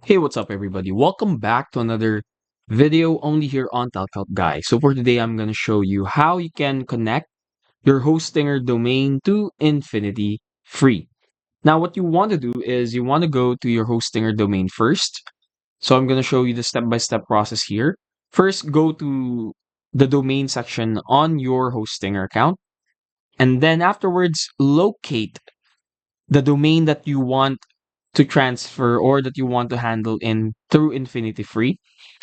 Hey, what's up, everybody? Welcome back to another video only here on Talk Guy. So for today, I'm going to show you how you can connect your Hostinger domain to Infinity free. Now, what you want to do is you want to go to your Hostinger domain first. So I'm going to show you the step-by-step process here. First, go to the domain section on your Hostinger account. And then afterwards, locate the domain that you want to transfer or that you want to handle in through Infinity Free.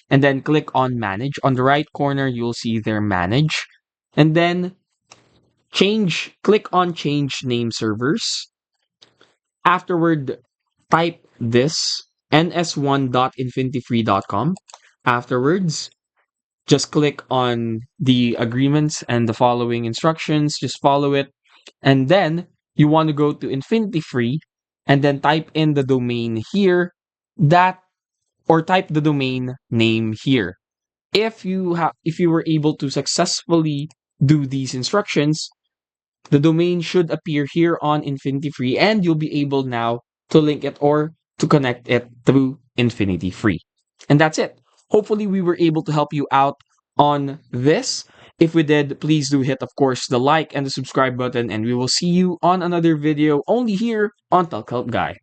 And then click on Manage. On the right corner, you'll see there Manage. And then click on Change Name Servers. Afterward, type this ns1.infinityfree.com. Afterwards, just click on the agreements and the following instructions. Just follow it. And then you want to go to Infinity Free and then type in the domain here that or type the domain name here. If you were able to successfully do these instructions, the domain should appear here on Infinity Free and you'll be able now to link it or to connect it through Infinity Free. And that's it. Hopefully we were able to help you out on this. If we did, please do hit, of course, the like and the subscribe button, and we will see you on another video only here on Talk Guy.